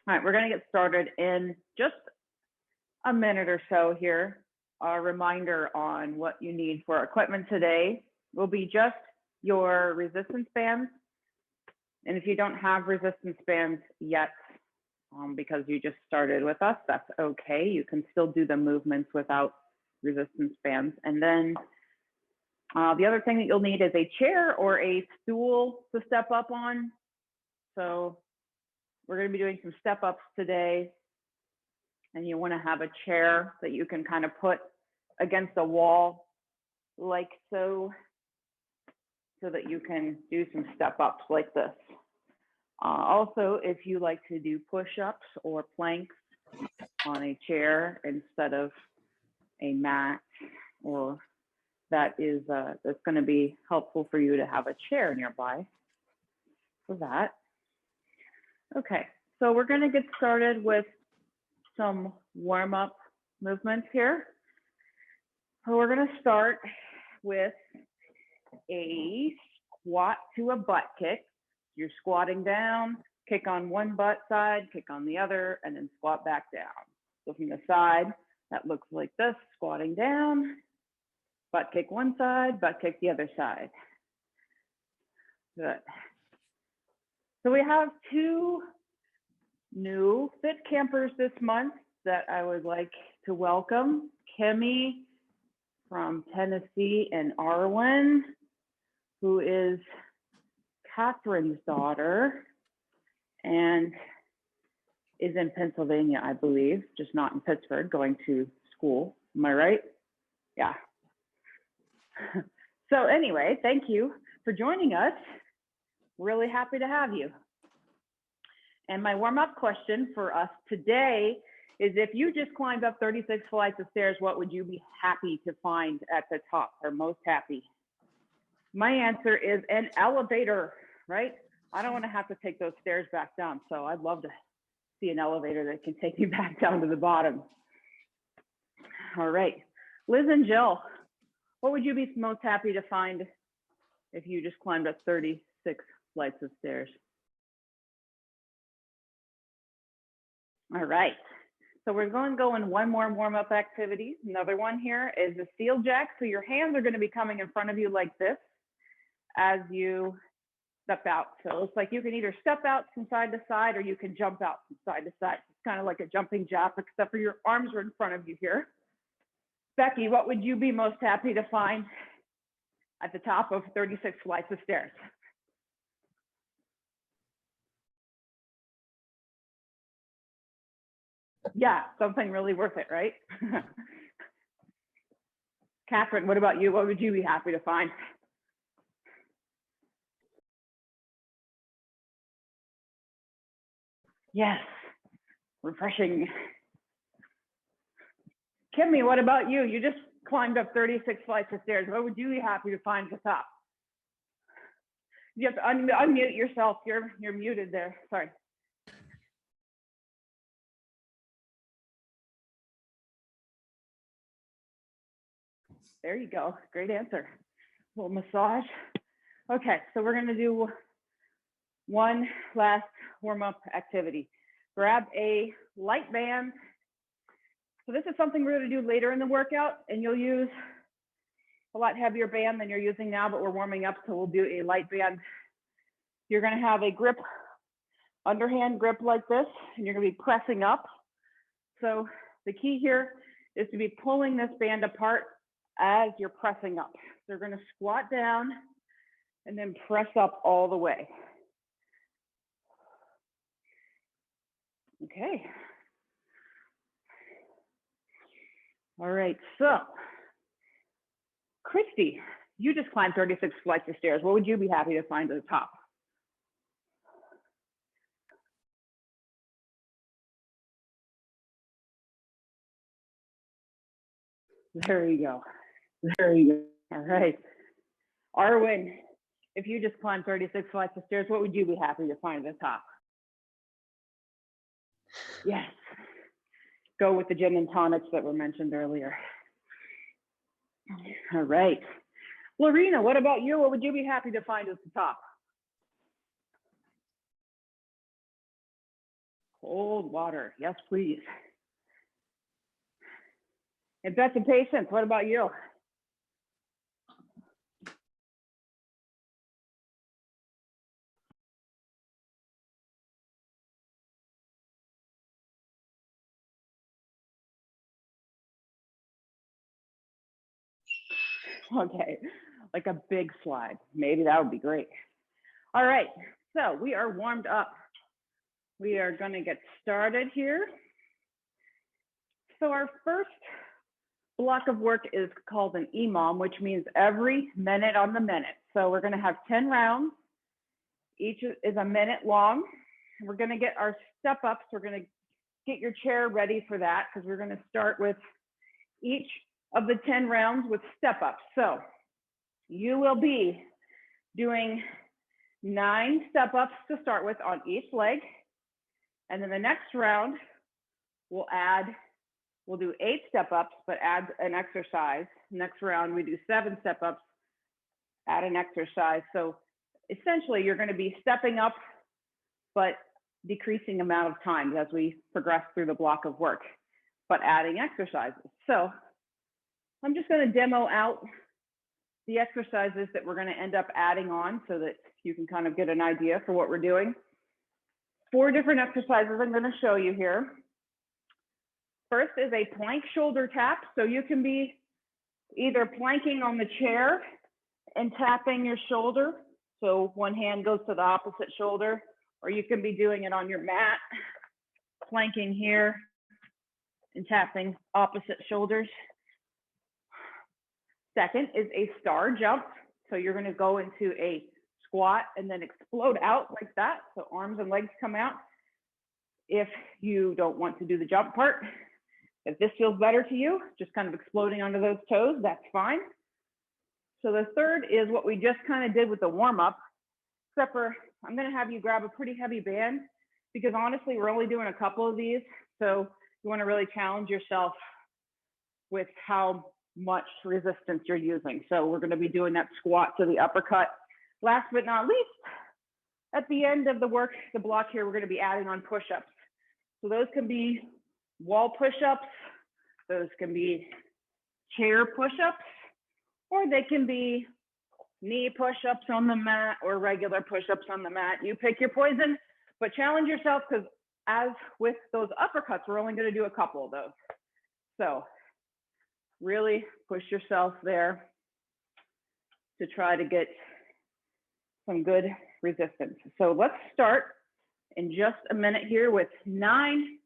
All right, we're going to get started in just a minute or so here. A reminder on what you need for equipment today will be just your resistance bands. And if you don't have resistance bands yet, because you just started with us, that's okay. You can still do the movements without resistance bands. And then the other thing that you'll need is a chair or a stool to step up on. So we're going to be doing some step ups today. And you want to have a chair that you can kind of put against the wall like so, so that you can do some step ups like this. Also, if you like to do push-ups or planks on a chair instead of a mat, or that's going to be helpful for you to have a chair nearby for that. Okay, so we're going to get started with some warm-up movements here. So we're going to start with a squat to a butt kick. You're squatting down, kick on one butt side, kick on the other, and then squat back down. So from the side, that looks like this, squatting down, butt kick one side, butt kick the other side. Good. So we have two new Fit Campers this month that I would like to welcome. Kimmy from Tennessee and Arwen, who is Catherine's daughter and is in Pennsylvania, I believe, just not in Pittsburgh, going to school. Am I right? Yeah. So anyway, thank you for joining us. Really happy to have you. And my warm-up question for us today is, if you just climbed up 36 flights of stairs, what would you be happy to find at the top, or most happy? My answer is an elevator, right? I don't want to have to take those stairs back down. So I'd love to see an elevator that can take you back down to the bottom. All right, Liz and Jill, what would you be most happy to find if you just climbed up 36 flights of stairs? All right, so we're going to go in one more warm-up activity. Another one here is the steel jack. So your hands are going to be coming in front of you like this as you step out. So it's like you can either step out from side to side, or you can jump out from side to side. It's kind of like a jumping jack, except for your arms are in front of you here. Becky, what would you be most happy to find at the top of 36 flights of stairs? Yeah, something really worth it, right? Catherine, what about you? What would you be happy to find? Yes, refreshing. Kimmy, what about you? You just climbed up 36 flights of stairs. What would you be happy to find at the top? You have to unmute yourself. You're muted there. Sorry. There you go. Great answer. A little massage. Okay, so we're going to do one last warm-up activity. Grab a light band. So this is something we're going to do later in the workout, and you'll use a lot heavier band than you're using now, but we're warming up, so we'll do a light band. You're going to have a grip, underhand grip like this, and you're going to be pressing up. So the key here is to be pulling this band apart as you're pressing up. So you're going to squat down and then press up all the way. Okay. All right, so Christy, you just climbed 36 flights of stairs. What would you be happy to find at the top? There you go. There you go. All right. Arwen, if you just climbed 36 flights of stairs, what would you be happy to find at the top? Yes. Go with the gin and tonics that were mentioned earlier. All right. Lorena, what about you? What would you be happy to find at the top? Cold water, yes, please. And Beth and Patience, what about you? Okay, like a big slide. Maybe that would be great. All right, so we are warmed up. We are going to get started here. So our first block of work is called an EMOM, which means every minute on the minute. So we're going to have 10 rounds. Each is a minute long. We're going to get our step ups. We're going to get your chair ready for that because we're going to start with each of the 10 rounds with step ups. So you will be doing 9 step ups to start with on each leg. And then the next round, we'll do 8 step ups, but add an exercise. Next round, we do 7 step ups, add an exercise. So essentially, you're going to be stepping up, but decreasing amount of time as we progress through the block of work, but adding exercises. So I'm just going to demo out the exercises that we're going to end up adding on so that you can kind of get an idea for what we're doing. 4 different exercises I'm going to show you here. First is a plank shoulder tap. So you can be either planking on the chair and tapping your shoulder. So one hand goes to the opposite shoulder, or you can be doing it on your mat, planking here and tapping opposite shoulders. Second is a star jump. So you're going to go into a squat and then explode out like that. So arms and legs come out. If you don't want to do the jump part, if this feels better to you, just kind of exploding onto those toes, that's fine. So the third is what we just kind of did with the warm up, except for I'm going to have you grab a pretty heavy band because honestly, we're only doing a couple of these. So you want to really challenge yourself with how much resistance you're using. So we're going to be doing that squat to the uppercut. Last but not least, at the end of the work, the block here, we're going to be adding on push-ups. So those can be wall push-ups, those can be chair push-ups, or they can be knee push-ups on the mat or regular push-ups on the mat. You pick your poison, but challenge yourself because as with those uppercuts, we're only going to do a couple of those. So really push yourself there to try to get some good resistance. So let's start in just a minute here with 9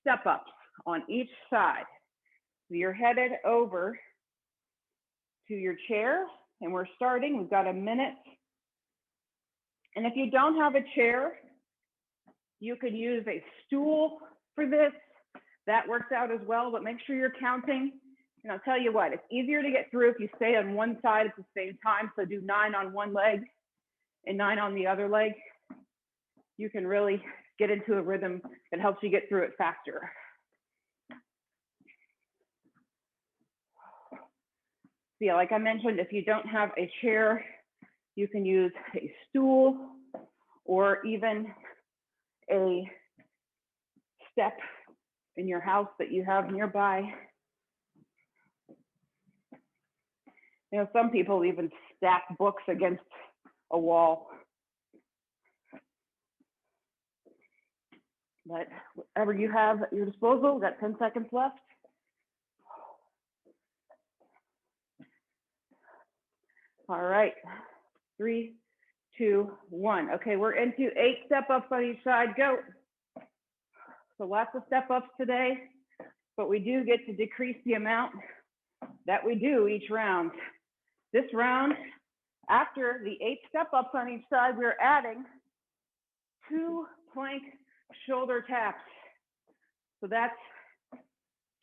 step ups on each side. So you're headed over to your chair and we're starting. We've got a minute. And if you don't have a chair, you could use a stool for this. That works out as well, but make sure you're counting. And I'll tell you what, it's easier to get through if you stay on one side at the same time. So do 9 on one leg and 9 on the other leg. You can really get into a rhythm that helps you get through it faster. So yeah, like I mentioned, if you don't have a chair, you can use a stool or even a step in your house that you have nearby. You know, some people even stack books against a wall. But whatever you have at your disposal, we've got 10 seconds left. All right, 3, 2, 1. Okay, we're into 8 step ups on each side, go. So lots of step ups today, but we do get to decrease the amount that we do each round. This round, after the 8 step ups on each side, we're adding 2 plank shoulder taps. So that's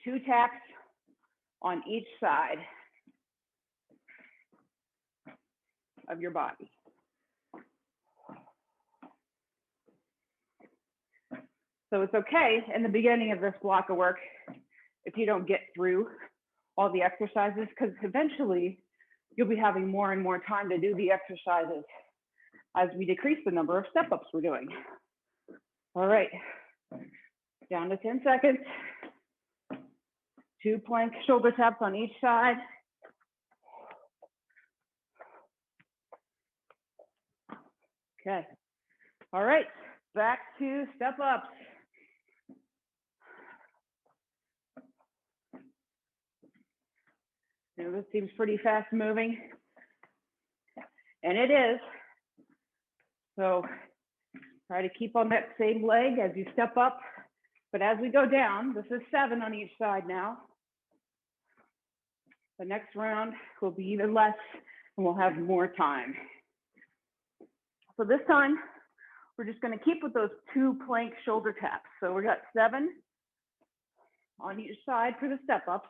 2 taps on each side of your body. So it's okay in the beginning of this block of work if you don't get through all the exercises, because eventually you'll be having more and more time to do the exercises as we decrease the number of step-ups we're doing. All right, Down to 10 seconds. 2 plank shoulder taps on each side. Okay. All right, back to step ups. You know, this seems pretty fast moving, and it is. So try to keep on that same leg as you step up. But as we go down, this is 7 on each side now. The next round will be even less, and we'll have more time. So this time, we're just going to keep with those 2 plank shoulder taps. So we got 7 on each side for the step ups.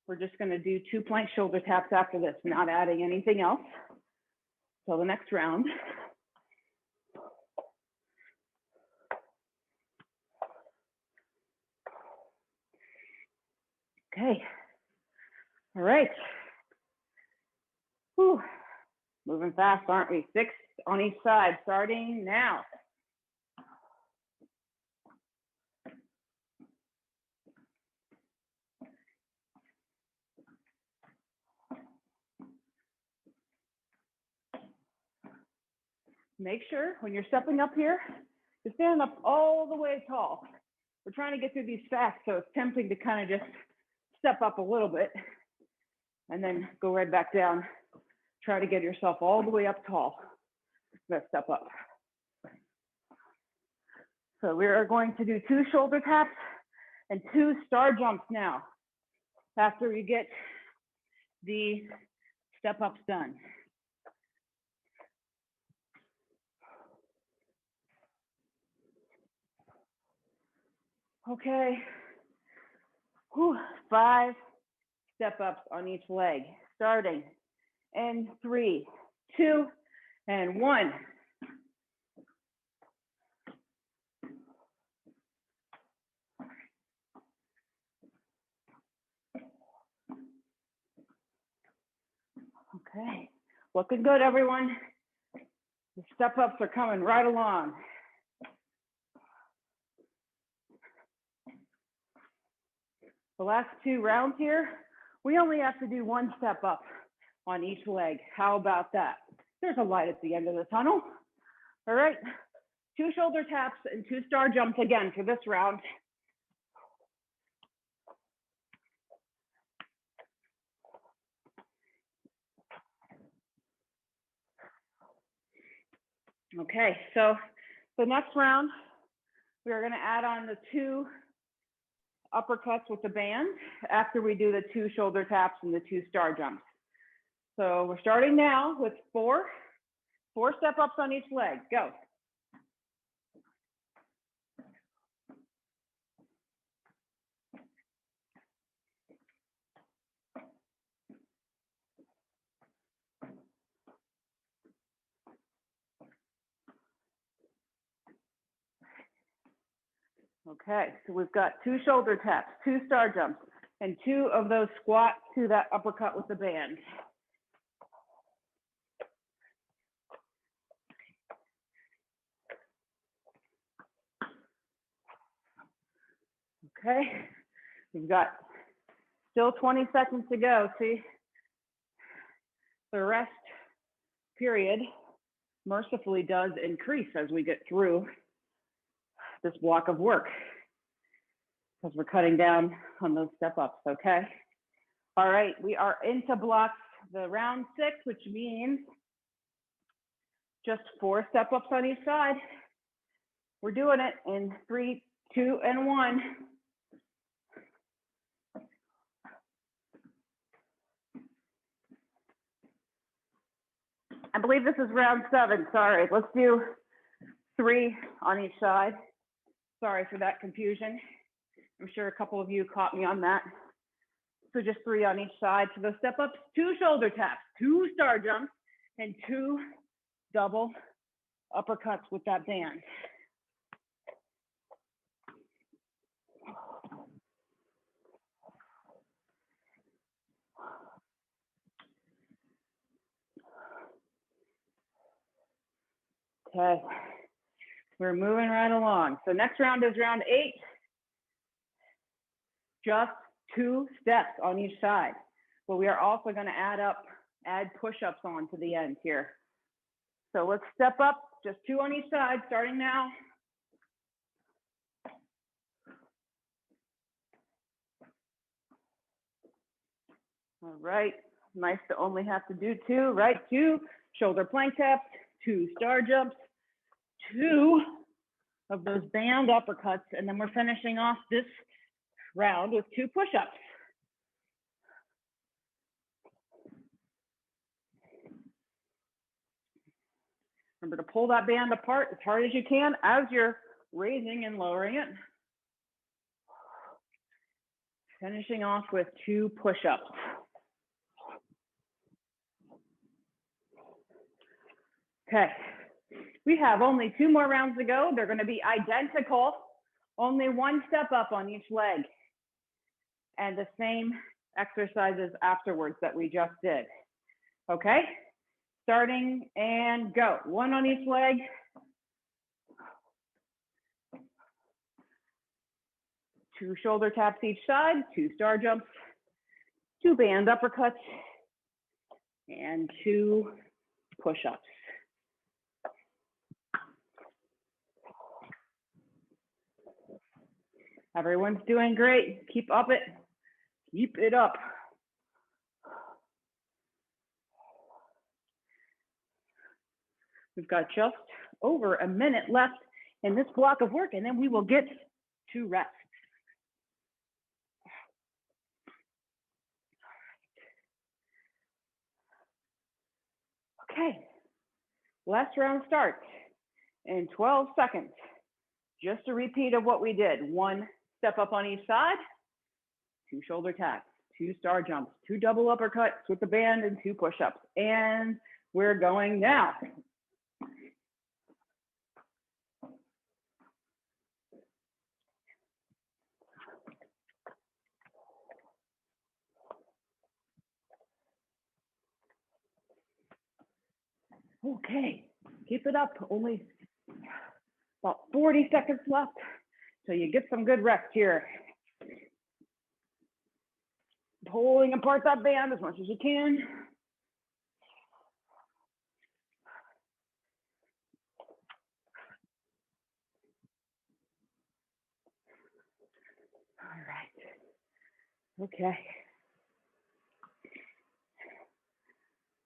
We're just going to do 2 plank shoulder taps after this, not adding anything else till the next round. Okay. All right. Whew. Moving fast, aren't we? 6 on each side, starting now. Make sure when you're stepping up here, you stand up all the way tall. We're trying to get through these fast, so it's tempting to kind of just step up a little bit and then go right back down. Try to get yourself all the way up tall. Let's step up. So we are going to do 2 shoulder taps and 2 star jumps now after you get the step ups done. Okay. Whew. 5 step ups on each leg, starting in 3, 2, and 1. Okay, looking good, everyone. The step ups are coming right along. The last 2 rounds here, we only have to do 1 step up on each leg. How about that? There's a light at the end of the tunnel. All right, 2 shoulder taps and 2 star jumps again for this round. Okay, so the next round, we are gonna add on the 2 uppercuts with the band after we do the 2 shoulder taps and the 2 star jumps. So we're starting now with 4 step ups on each leg. Go. Okay, so we've got 2 shoulder taps, 2 star jumps, and 2 of those squats to that uppercut with the band. Okay, we've got still 20 seconds to go. See, the rest period mercifully does increase as we get through this block of work because we're cutting down on those step ups. Okay. All right, we are into blocks, the round 6, which means just 4 step ups on each side. We're doing it in 3, 2, and 1. I believe this is round 7. Sorry, let's do 3 on each side. Sorry for that confusion. I'm sure a couple of you caught me on that. So just 3 on each side for those step ups, 2 shoulder taps, 2 star jumps, and 2 double uppercuts with that band. Okay, We're moving right along. So next round is round 8. Just 2 steps on each side. But we are also going to add push-ups on to the end here. So let's step up, just 2 on each side, starting now. All right, nice to only have to do 2, right? 2 shoulder plank taps, 2 star jumps, 2 of those band uppercuts, and then we're finishing off this round with 2 push-ups. Remember to pull that band apart as hard as you can as you're raising and lowering it. Finishing off with 2 push-ups. Okay, we have only 2 more rounds to go. They're going to be identical, only 1 step up on each leg, and the same exercises afterwards that we just did. Okay, starting and go. 1 on each leg. 2 shoulder taps each side, 2 star jumps, 2 band uppercuts, and 2 push-ups. Everyone's doing great. Keep up it. Keep it up. We've got just over a minute left in this block of work, and then we will get to rest. Okay, last round starts in 12 seconds. Just a repeat of what we did. 1 step up on each side, 2 shoulder taps, 2 star jumps, 2 double uppercuts with the band, and 2 push-ups. And we're going now. Okay, keep it up. Only about 40 seconds left so you get some good rest here. Pulling apart that band as much as you can. All right. Okay.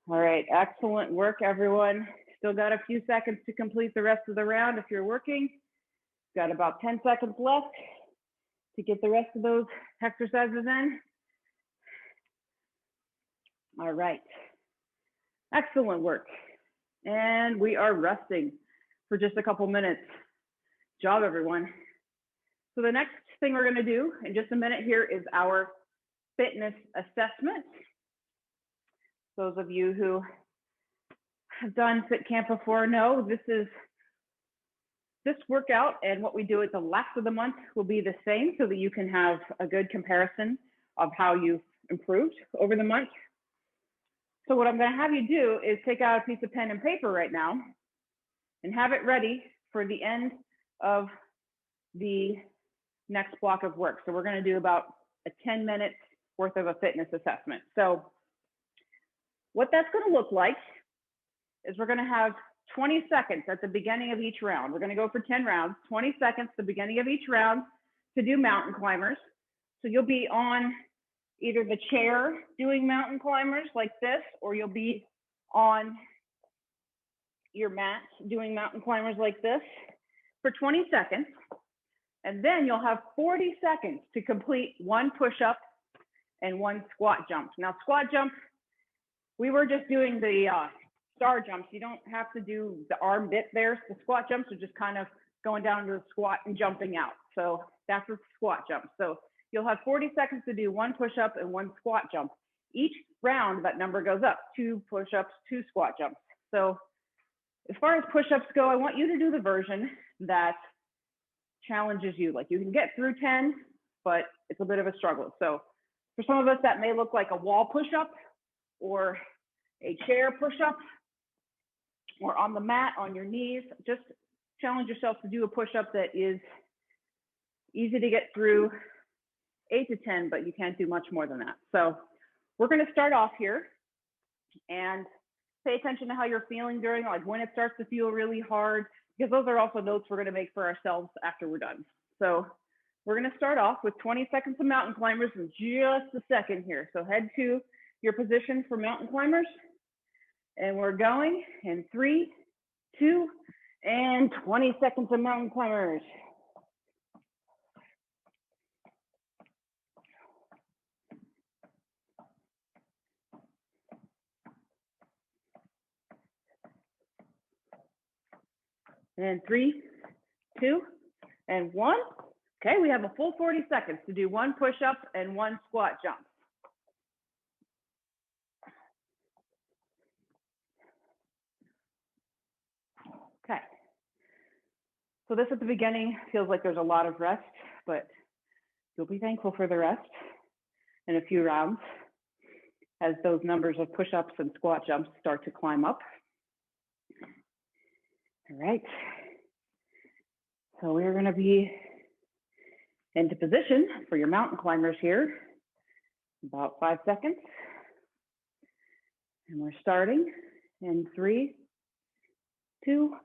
All right, excellent work, everyone. Still got a few seconds to complete the rest of the round if you're working. Got about 10 seconds left to get the rest of those exercises in. All right, excellent work. And we are resting for just a couple minutes. Good job, everyone. So the next thing we're gonna do in just a minute here is our fitness assessment. Those of you who have done Fitcamp before know this workout and what we do at the last of the month will be the same so that you can have a good comparison of how you've improved over the month. So what I'm going to have you do is take out a piece of pen and paper right now and have it ready for the end of the next block of work. So we're going to do about a 10 minutes worth of a fitness assessment. So what that's going to look like is we're going to have 20 seconds at the beginning of each round. We're going to go for 10 rounds, 20 seconds at the beginning of each round to do mountain climbers. So you'll be on either the chair doing mountain climbers like this, or you'll be on your mat doing mountain climbers like this for 20 seconds. And then you'll have 40 seconds to complete 1 push-up and 1 squat jump. Now, squat jump, we were just doing the star jumps. You don't have to do the arm bit there. The squat jumps are just kind of going down to the squat and jumping out. So that's a squat jump. So you'll have 40 seconds to do 1 push-up and 1 squat jump. Each round, that number goes up, 2 push-ups, 2 squat jumps. So as far as push-ups go, I want you to do the version that challenges you. Like you can get through 10, but it's a bit of a struggle. So for some of us, that may look like a wall push-up or a chair push-up or on the mat on your knees. Just challenge yourself to do a push-up that is easy to get through, 8 to 10, but you can't do much more than that. So we're going to start off here and pay attention to how you're feeling during, like when it starts to feel really hard, because those are also notes we're going to make for ourselves after we're done. So we're going to start off with 20 seconds of mountain climbers in just a second here. So head to your position for mountain climbers. And we're going in 3, 2, and 20 seconds of mountain climbers. And 3, 2, and 1. Okay, we have a full 40 seconds to do 1 push-up and 1 squat jump. Okay. So this at the beginning feels like there's a lot of rest, but you'll be thankful for the rest in a few rounds as those numbers of push-ups and squat jumps start to climb up. All right. So we're going to be into position for your mountain climbers here. About 5 seconds. And we're starting in 3, 2,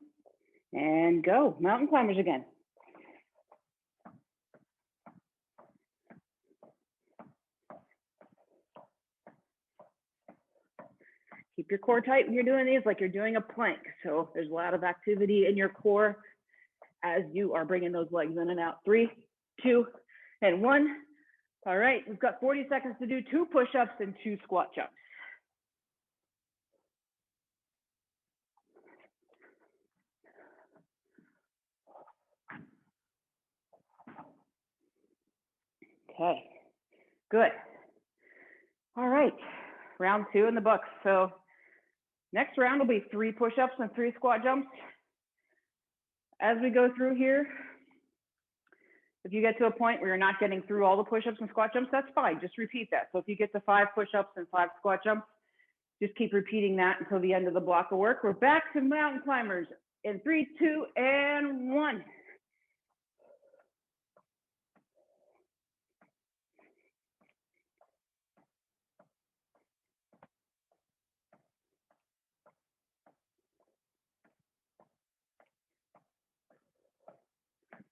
and go. Mountain climbers again. Keep your core tight when you're doing these, like you're doing a plank. So there's a lot of activity in your core as you are bringing those legs in and out. 3, 2, and 1. All right, we've got 40 seconds to do 2 push-ups and 2 squat jumps. Okay, good. All right, round 2 in the books. So next round will be 3 push-ups and 3 squat jumps. As we go through here, if you get to a point where you're not getting through all the push-ups and squat jumps, that's fine. Just repeat that. So if you get to 5 push-ups and 5 squat jumps, just keep repeating that until the end of the block of work. We're back to mountain climbers in 3, 2, and 1.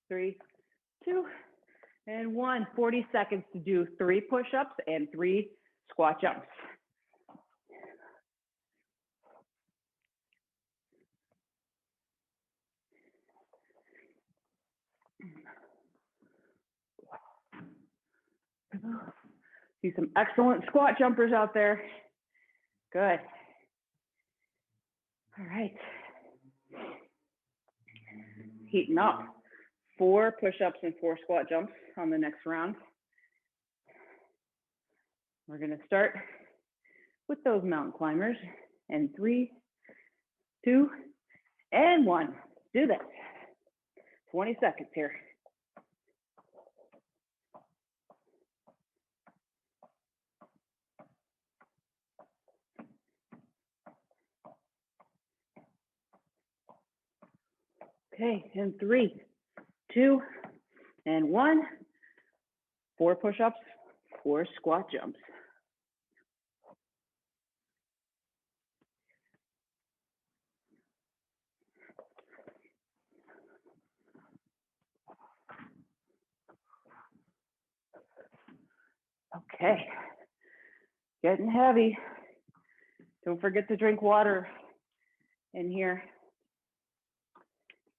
Three, 2, and 1. 40 seconds to do 3 push-ups and 3 squat jumps. See some excellent squat jumpers out there. Good. All right. Heating up. 4 push-ups and 4 squat jumps on the next round. We're going to start with those mountain climbers. And 3, 2, and 1. Do this. 20 seconds here. Okay, and 3, 2, and 1. 4 push-ups, 4 squat jumps. Okay, getting heavy. Don't forget to drink water in here.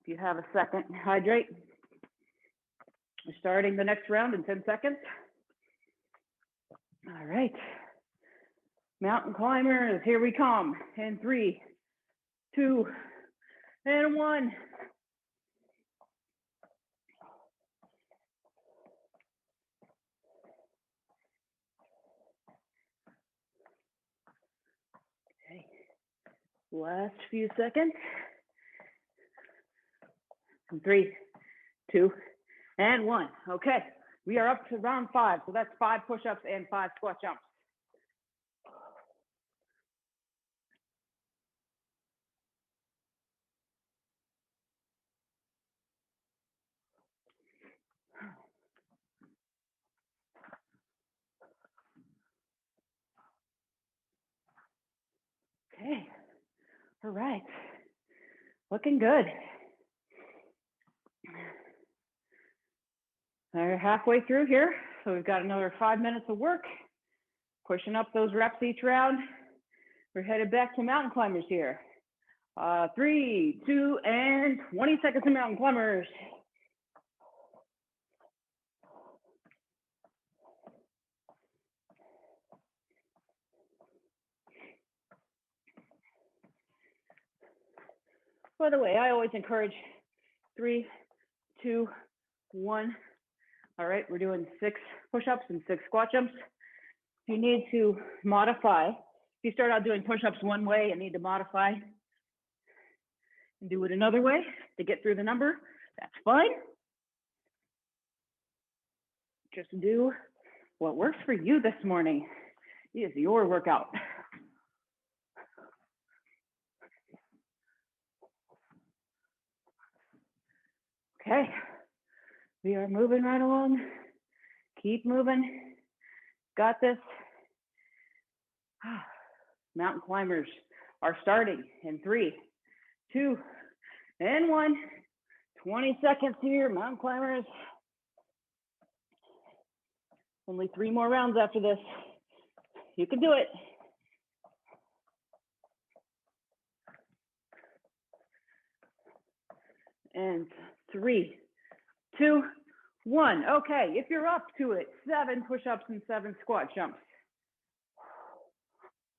If you have a second, hydrate. We're starting the next round in 10 seconds. All right. Mountain climbers, here we come. In 3, 2, and 1. Okay. Last few seconds. In 3, 2, and 1. Okay. We are up to round 5. So that's 5 push-ups and 5 squat jumps. All right, looking good. We're halfway through here, so we've got another 5 minutes of work, pushing up those reps each round. We're headed back to mountain climbers here. 3, 2, and 20 seconds of mountain climbers. By the way, I always encourage 3, 2, 1. All right, we're doing 6 push-ups and 6 squat jumps. If you need to modify, if you start out doing push-ups one way and need to modify and do it another way to get through the number, that's fine. Just do what works for you this morning. It is your workout. Okay, we are moving right along. Keep moving. Got this. Mountain climbers are starting in 3, 2, and 1. 20 seconds here, mountain climbers. Only 3 more rounds after this. You can do it. And 3, 2, 1. Okay, if you're up to it, 7 push-ups and 7 squat jumps,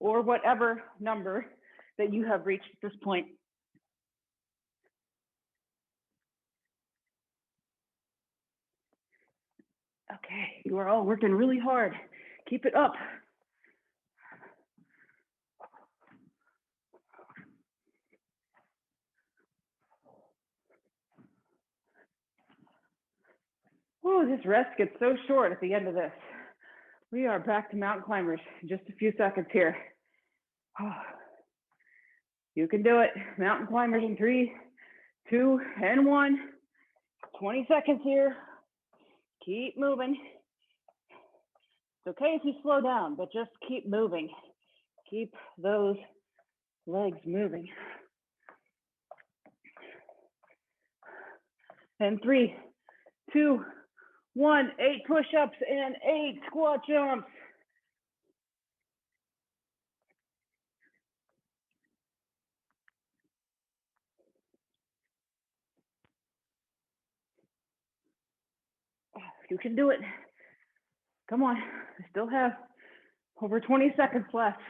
or whatever number that you have reached at this point. Okay, you are all working really hard. Keep it up. Oh, this rest gets so short at the end of this. We are back to mountain climbers in just a few seconds here. Oh, you can do it. Mountain climbers in 3, 2, and 1. 20 seconds here. Keep moving. It's okay if you slow down, but just keep moving. Keep those legs moving. And 3, 2, 1, 8 push-ups and 8 squat jumps. You can do it. Come on, I still have over 20 seconds left.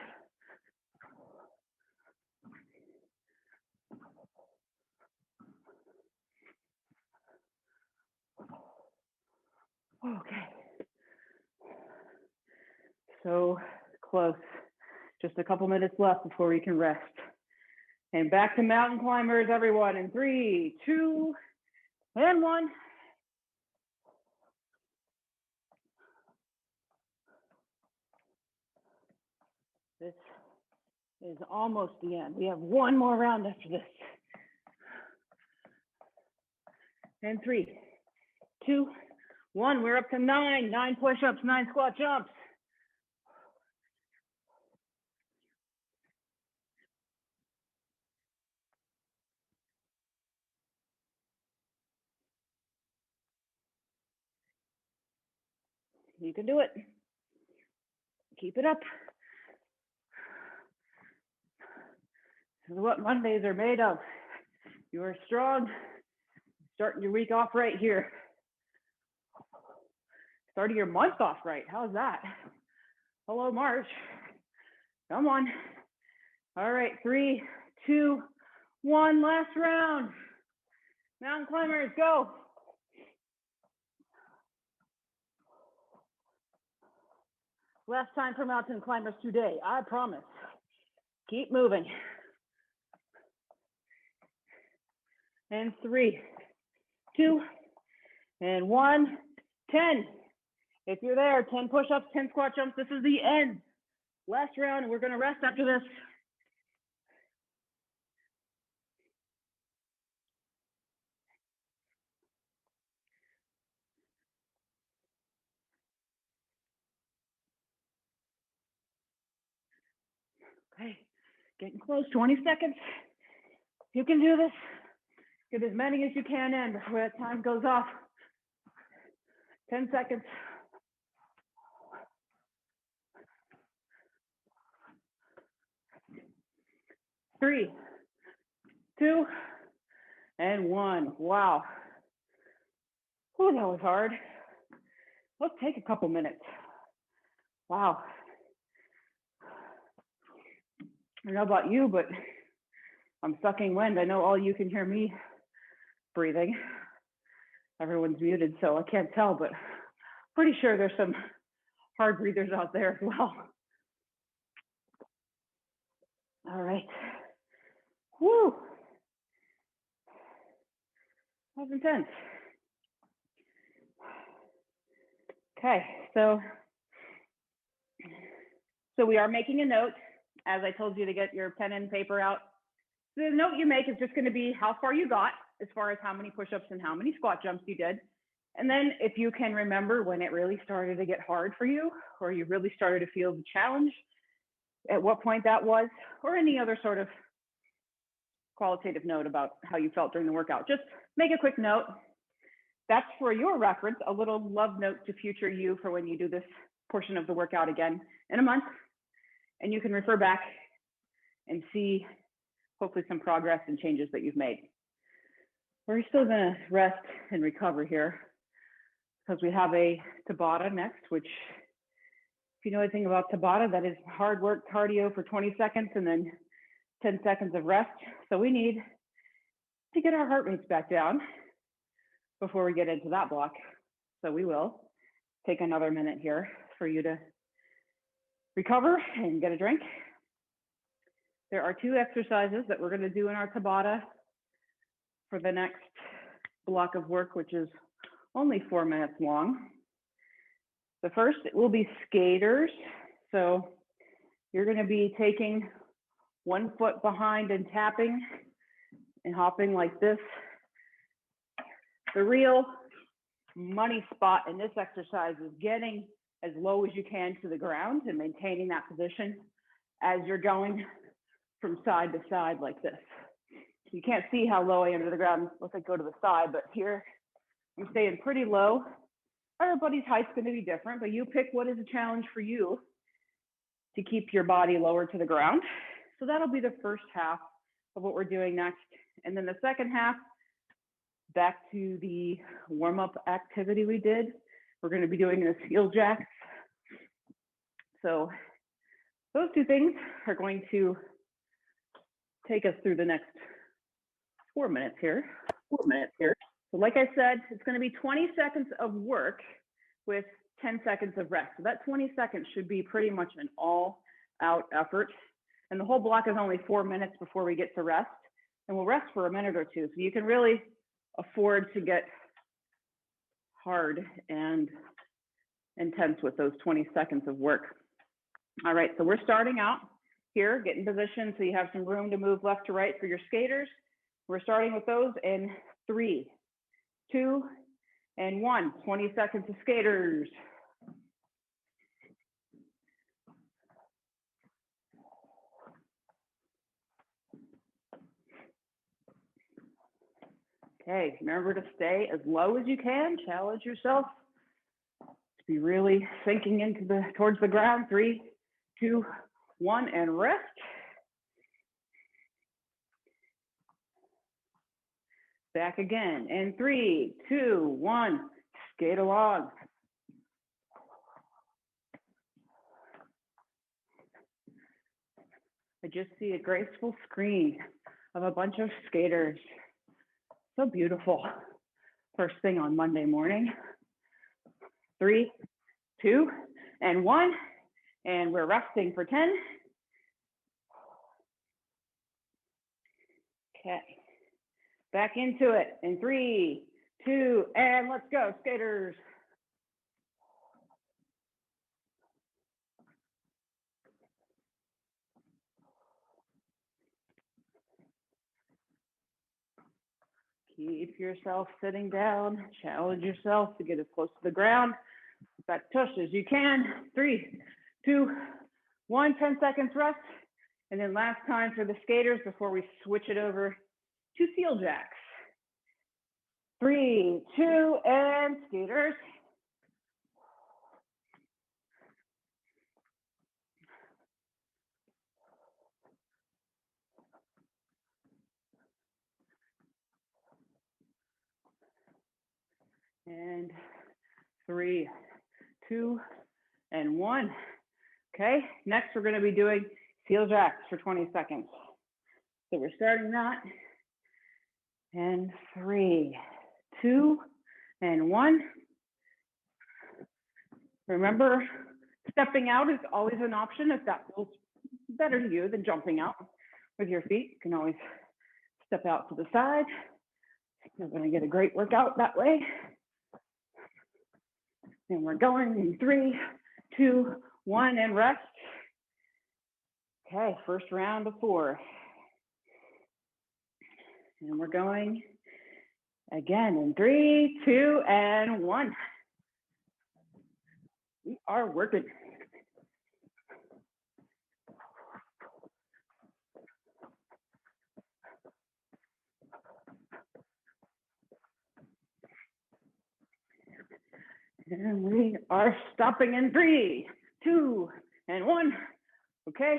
Okay. So close. Just a couple minutes left before we can rest. And back to mountain climbers, everyone, in 3, 2, and 1. This is almost the end. We have 1 more round after this. And 3, 2, 1. We're up to 9. 9 push-ups, 9 squat jumps. You can do it. Keep it up. This is what Mondays are made of. You are strong. Starting your week off right here. Starting your month off right. How's that? Hello, March. Come on. All right, 3, 2, 1. Last round. Mountain climbers, go. Last time for mountain climbers today, I promise. Keep moving. And 3, 2, and 1. 10. If you're there, 10 push-ups, 10 squat jumps. This is the end. Last round, and we're going to rest after this. Okay, getting close, 20 seconds. You can do this. Get as many as you can in before that time goes off. 10 seconds. 3, 2, and 1. Wow. Oh, that was hard. Let's take a couple minutes. Wow. I don't know about you, but I'm sucking wind. I know all you can hear me breathing. Everyone's muted, so I can't tell, but pretty sure there's some hard breathers out there as well. All right. Woo. That was intense. Okay, so we are making a note, as I told you to get your pen and paper out. The note you make is just going to be how far you got, as far as how many push-ups and how many squat jumps you did. And then if you can remember when it really started to get hard for you, or you really started to feel the challenge, at what point that was, or any other sort of qualitative note about how you felt during the workout. Just make a quick note. That's for your reference, a little love note to future you for when you do this portion of the workout again in a month. And you can refer back and see hopefully some progress and changes that you've made. We're still gonna rest and recover here because we have a Tabata next, which if you know anything about Tabata, that is hard work cardio for 20 seconds and then 10 seconds of rest. So we need to get our heart rates back down before we get into that block. So we will take another minute here for you to recover and get a drink. There are 2 exercises that we're going to do in our Tabata for the next block of work, which is only 4 minutes long. The first will be skaters. So you're going to be taking 1 foot behind and tapping and hopping like this. The real money spot in this exercise is getting as low as you can to the ground and maintaining that position as you're going from side to side like this. You can't see how low I am to the ground unless I go to the side, but here I'm staying pretty low. Everybody's height's going to be different, but you pick what is a challenge for you to keep your body lower to the ground. So that'll be the first half of what we're doing next. And then the second half, back to the warm-up activity we did. We're going to be doing the heel jacks. So those 2 things are going to take us through the next 4 minutes here. So like I said, it's going to be 20 seconds of work with 10 seconds of rest. So that 20 seconds should be pretty much an all-out effort. And the whole block is only 4 minutes before we get to rest. And we'll rest for a minute or 2. So you can really afford to get hard and intense with those 20 seconds of work. All right, so we're starting out here, get in position so you have some room to move left to right for your skaters. We're starting with those in 3, 2, and 1. 20 seconds of skaters. Okay, remember to stay as low as you can. Challenge yourself to be really sinking into towards the ground. 3, 2, 1, and rest. Back again in 3, 2, 1. Skate along. I just see a graceful screen of a bunch of skaters. So beautiful. First thing on Monday morning. 3, 2, and 1. And we're resting for 10. Okay. Back into it in 3, 2, and let's go, skaters. Keep yourself sitting down. Challenge yourself to get as close to the ground, back tush as you can. 3, 2, 1, 10 seconds rest. And then last time for the skaters before we switch it over to seal jacks. 3, 2, and skaters. And 3, 2, and 1. Okay, next we're going to be doing seal jacks for 20 seconds. So we're starting that. And 3, 2, and 1. Remember, stepping out is always an option if that feels better to you than jumping out with your feet. You can always step out to the side. You're going to get a great workout that way. And we're going in 3, 2, 1, and rest. Okay, first round of 4. And we're going again in 3, 2, and 1. We are working. And we are stopping in 3, 2, and 1. Okay,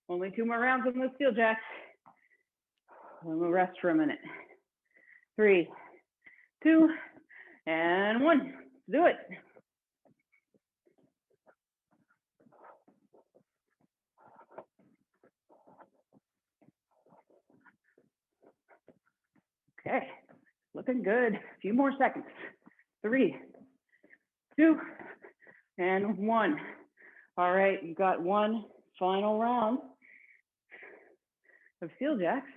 only 2 more rounds on those steel jacks. And we'll rest for a minute. 3, 2, and 1. Let's do it. Okay, looking good. A few more seconds. 3, 2, and 1. All right, you've got one final round of steel jacks.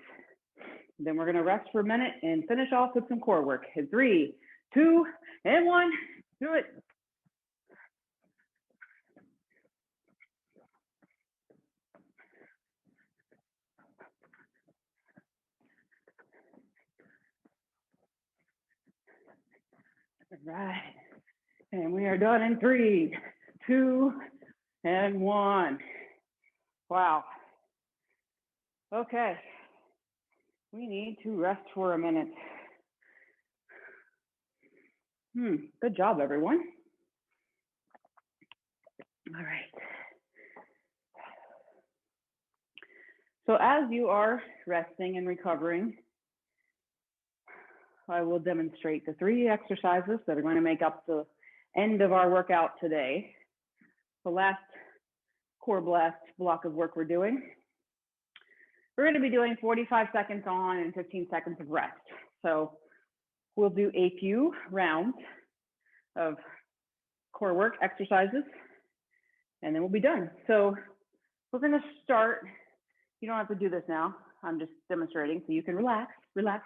Then we're gonna rest for a minute and finish off with some core work. In 3, 2, and 1, do it. All right, and we are done in 3, 2, and 1. Wow. Okay, we need to rest for a minute. Good job, everyone. All right. So as you are resting and recovering, I will demonstrate the 3 exercises that are going to make up the end of our workout today. The last core blast block of work we're doing. We're going to be doing 45 seconds on and 15 seconds of rest. So we'll do a few rounds of core work exercises, and then we'll be done. So we're going to start. You don't have to do this now. I'm just demonstrating, so you can relax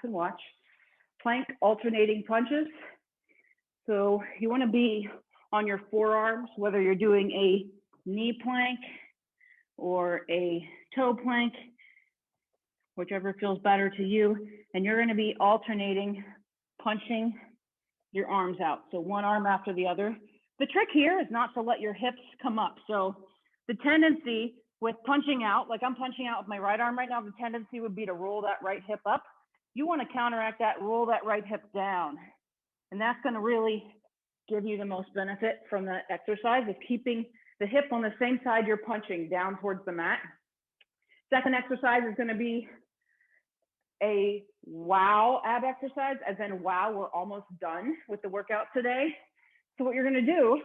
and watch. Plank alternating punches. So you want to be on your forearms, whether you're doing a knee plank or a toe plank, whichever feels better to you. And you're going to be alternating, punching your arms out. So one arm after the other. The trick here is not to let your hips come up. So the tendency with punching out, like I'm punching out with my right arm right now, the tendency would be to roll that right hip up. You want to counteract that, roll that right hip down. And that's going to really give you the most benefit from that exercise, is keeping the hip on the same side you're punching down towards the mat. Second exercise is going to be a wow ab exercise, as in wow, we're almost done with the workout today. So what you're going to do,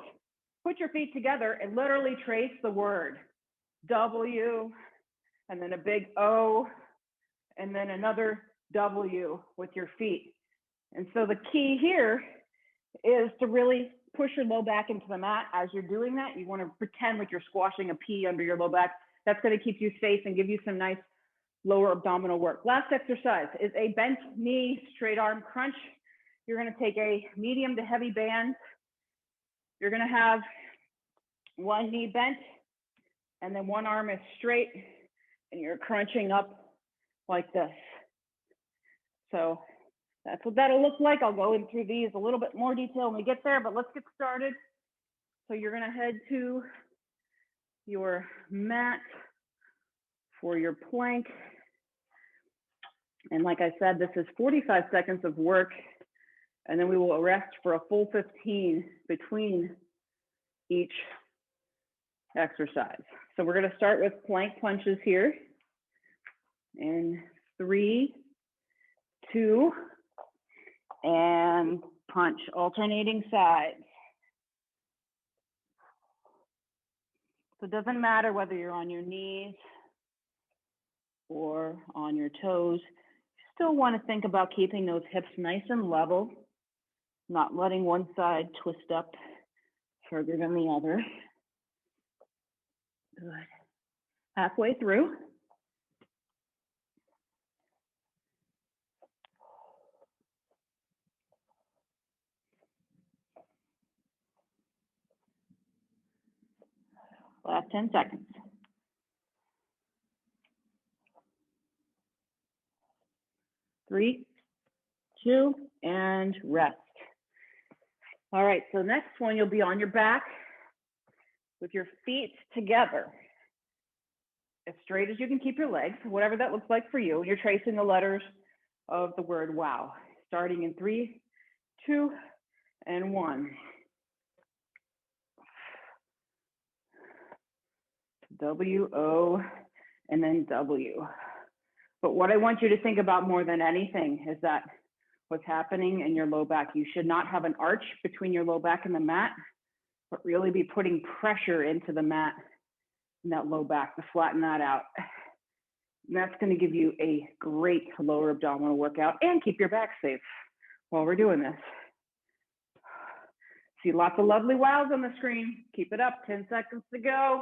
put your feet together and literally trace the word W, and then a big O, and then another W with your feet. And so the key here is to really push your low back into the mat. As you're doing that, you want to pretend like you're squashing a pea under your low back. That's going to keep you safe and give you some nice lower abdominal work. Last exercise is a bent knee, straight arm crunch. You're going to take a medium to heavy band. You're going to have one knee bent, and then one arm is straight, and you're crunching up like this. So that's what that'll look like. I'll go in through these a little bit more detail when we get there, but let's get started. So you're going to head to your mat for your plank. And like I said, this is 45 seconds of work, and then we will rest for a full 15 between each exercise. So we're going to start with plank punches here. In 3, 2, and punch, alternating sides. So it doesn't matter whether you're on your knees or on your toes. You still want to think about keeping those hips nice and level, not letting one side twist up further than the other. Good. Halfway through. Last 10 seconds. 3, 2, and rest. All right, so next one, you'll be on your back with your feet together. As straight as you can keep your legs, whatever that looks like for you. You're tracing the letters of the word wow, starting in 3, 2, and 1. W, O, and then W. But what I want you to think about more than anything is that what's happening in your low back, you should not have an arch between your low back and the mat, but really be putting pressure into the mat and that low back to flatten that out. And that's going to give you a great lower abdominal workout and keep your back safe while we're doing this. See lots of lovely wows on the screen. Keep it up, 10 seconds to go.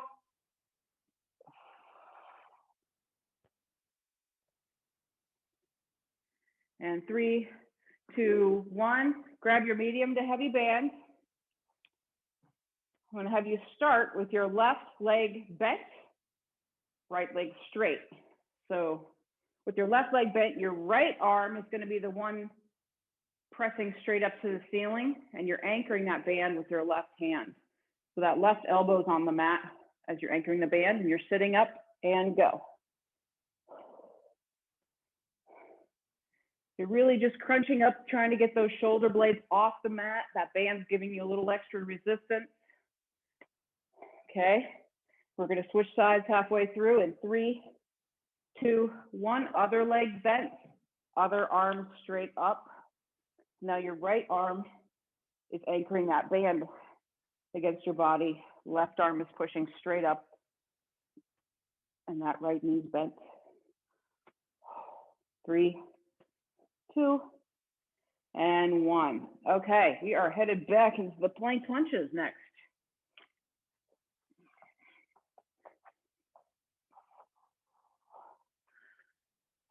And 3, 2, 1, grab your medium to heavy band. I'm gonna have you start with your left leg bent, right leg straight. So with your left leg bent, your right arm is gonna be the one pressing straight up to the ceiling, and you're anchoring that band with your left hand. So that left elbow is on the mat as you're anchoring the band, and you're sitting up and go. You're really just crunching up, trying to get those shoulder blades off the mat. That band's giving you a little extra resistance. Okay, we're gonna switch sides halfway through in 3, 2, 1, other leg bent, other arm straight up. Now your right arm is anchoring that band against your body. Left arm is pushing straight up, and that right knee's bent. 3, 2, and 1. Okay, we are headed back into the plank punches next.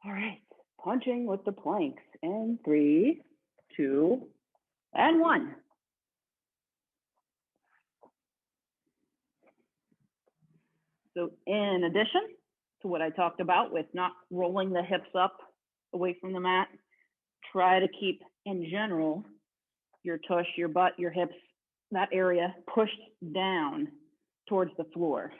All right, punching with the planks in 3, 2, and 1. So in addition to what I talked about with not rolling the hips up away from the mat, try to keep, in general, your tush, your butt, your hips, that area pushed down towards the floor.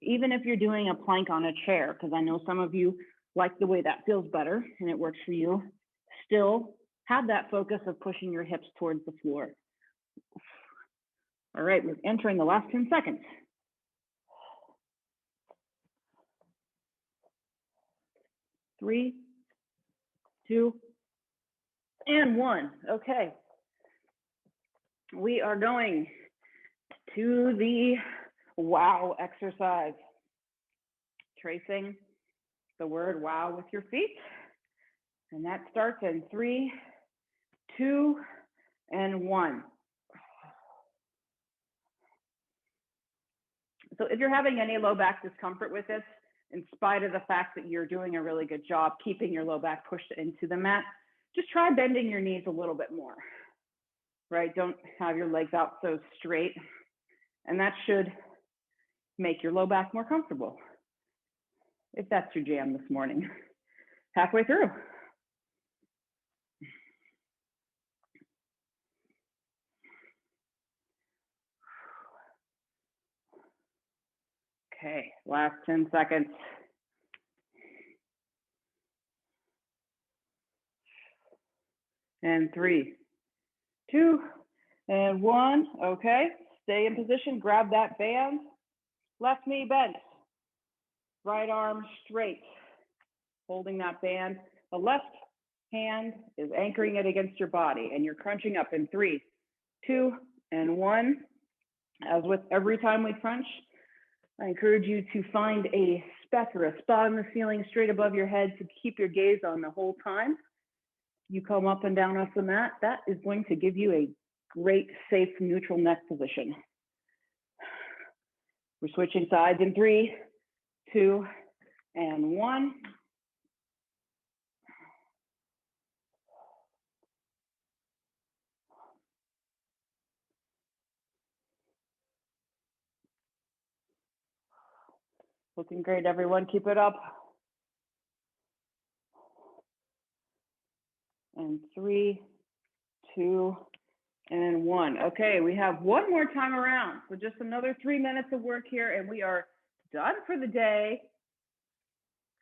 Even if you're doing a plank on a chair, because I know some of you like the way that feels better and it works for you, still have that focus of pushing your hips towards the floor. All right, we're entering the last 10 seconds. 3, 2, and 1. Okay. We are going to the wow exercise. Tracing the word wow with your feet. And that starts in 3, 2, and 1. So if you're having any low back discomfort with this, in spite of the fact that you're doing a really good job keeping your low back pushed into the mat, just try bending your knees a little bit more, right? Don't have your legs out so straight. And that should make your low back more comfortable, if that's your jam this morning. Halfway through. Okay, last 10 seconds. and 3, 2, and 1. Okay, stay in position, grab that band, left knee bent, right arm straight, holding that band. The left hand is anchoring it against your body, and you're crunching up in 3, 2, and 1. As with every time we crunch, I encourage you to find a speck or a spot on the ceiling straight above your head to keep your gaze on the whole time. You come up and down off the mat, that is going to give you a great, safe, neutral neck position. We're switching sides in 3, 2, and 1. Looking great, everyone. Keep it up. And 3, 2, and 1. Okay, we have one more time around. So just another 3 minutes of work here, and we are done for the day.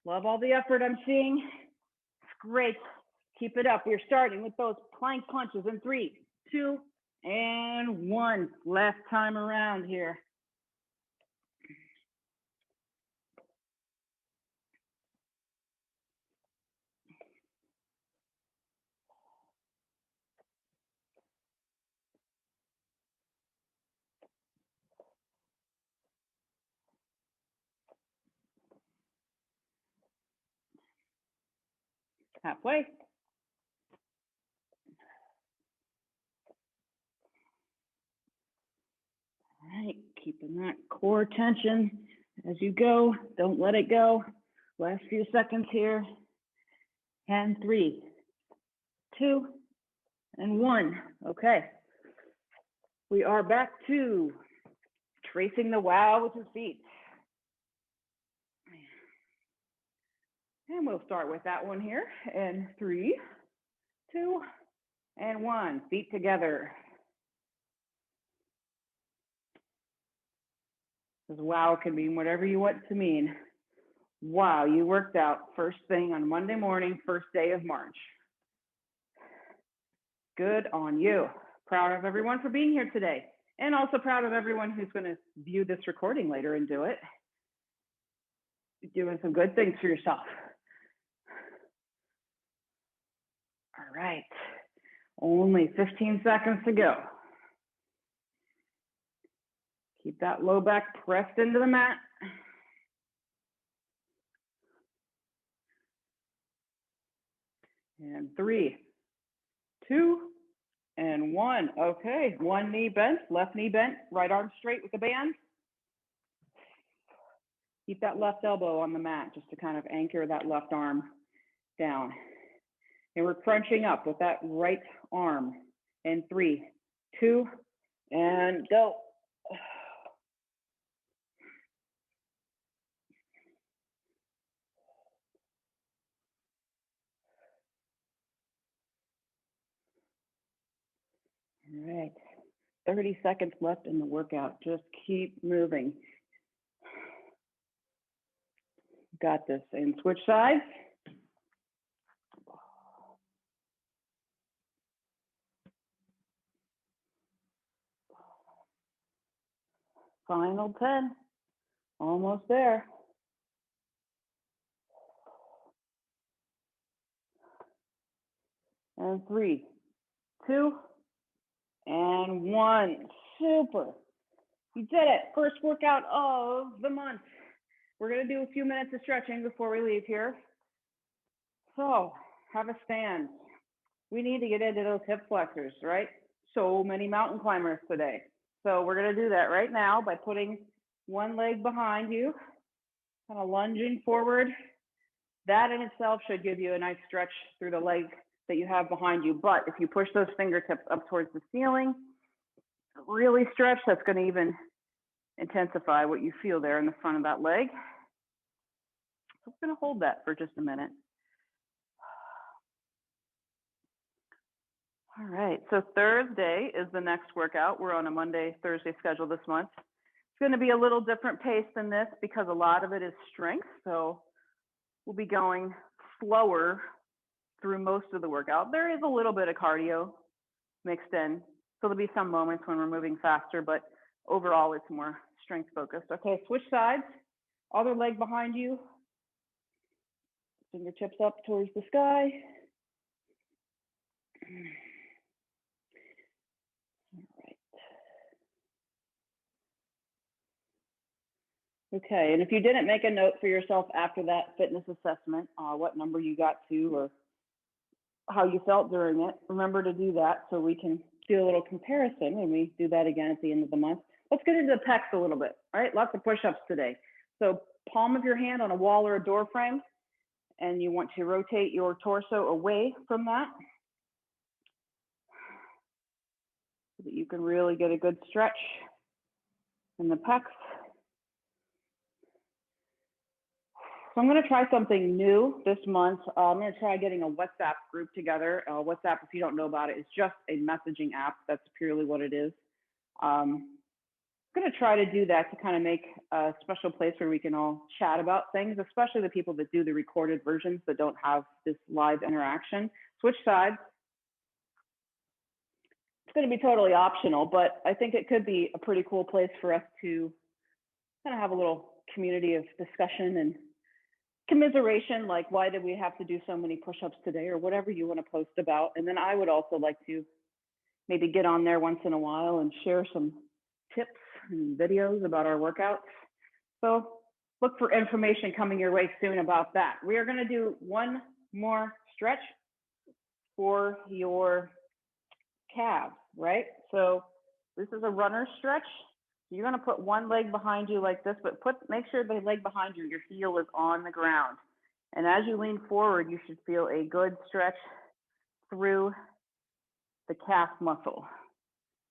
Love all the effort I'm seeing. It's great. Keep it up. We're starting with those plank punches in 3, 2, and 1. Last time around here. Halfway. All right, keeping that core tension as you go. Don't let it go. Last few seconds here. And 3, 2, and 1. Okay. We are back to tracing the wow with your feet. And we'll start with that one here. And 3, 2, and 1. Feet together. Because wow can mean whatever you want it to mean. Wow, you worked out first thing on Monday morning, first day of March. Good on you. Proud of everyone for being here today. And also proud of everyone who's going to view this recording later and do it. You're doing some good things for yourself. All right. Only 15 seconds to go. Keep that low back pressed into the mat. And 3, 2, and 1. Okay, one knee bent, left knee bent, right arm straight with the band. Keep that left elbow on the mat just to kind of anchor that left arm down. And we're crunching up with that right arm. And 3, 2, and go. All right, 30 seconds left in the workout. Just keep moving. Got this. And switch sides. Final 10. Almost there. And 3, 2, and 1. Super. You did it. First workout of the month. We're going to do a few minutes of stretching before we leave here. So have a stand. We need to get into those hip flexors, right? So many mountain climbers today. So we're going to do that right now by putting one leg behind you, kind of lunging forward. That in itself should give you a nice stretch through the leg that you have behind you. But if you push those fingertips up towards the ceiling, really stretch, that's going to even intensify what you feel there in the front of that leg. So we're going to hold that for just a minute. All right, so Thursday is the next workout. We're on a Monday, Thursday schedule this month. It's going to be a little different pace than this because a lot of it is strength. So we'll be going slower through most of the workout. There is a little bit of cardio mixed in. So there'll be some moments when we're moving faster, but overall it's more strength focused. Okay, switch sides. Other leg behind you. Fingertips up towards the sky. All right. Okay, and if you didn't make a note for yourself after that fitness assessment, what number you got to or how you felt during it, remember to do that so we can do a little comparison when we do that again at the end of the month. Let's get into the pecs a little bit, all right? Lots of push-ups today. So palm of your hand on a wall or a door frame, and you want to rotate your torso away from that so that you can really get a good stretch in the pecs. So I'm going to try something new this month. I'm going to try getting a WhatsApp group together. WhatsApp, if you don't know about it, is just a messaging app. That's purely what it is. I'm going to try to do that to kind of make a special place where we can all chat about things, especially the people that do the recorded versions that don't have this live interaction. Switch sides. It's going to be totally optional, but I think it could be a pretty cool place for us to kind of have a little community of discussion and commiseration, like why did we have to do so many push-ups today, or whatever you want to post about. And then I would also like to maybe get on there once in a while and share some tips and videos about our workouts. So look for information coming your way soon about that. We are going to do one more stretch for your calves, right? So this is a runner stretch. You're going to put one leg behind you like this, but make sure the leg behind you, your heel is on the ground. And as you lean forward, you should feel a good stretch through the calf muscle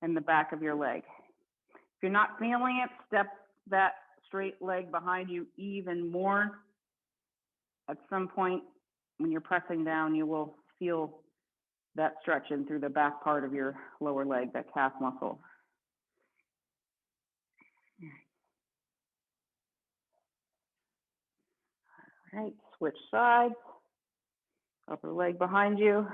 in the back of your leg. If you're not feeling it, step that straight leg behind you even more. At some point when you're pressing down, you will feel that stretch in through the back part of your lower leg, that calf muscle. All right, switch sides, upper leg behind you.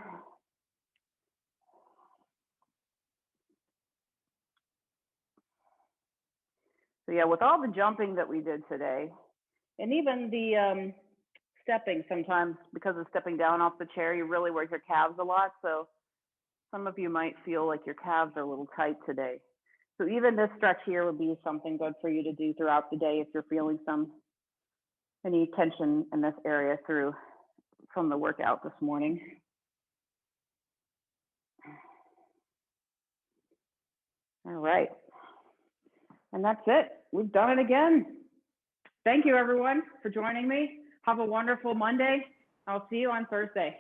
So yeah, with all the jumping that we did today, and even the stepping sometimes, because of stepping down off the chair, you really work your calves a lot. So some of you might feel like your calves are a little tight today. So even this stretch here would be something good for you to do throughout the day if you're feeling any tension in this area from the workout this morning. All right. And that's it. We've done it again. Thank you, everyone, for joining me. Have a wonderful Monday. I'll see you on Thursday.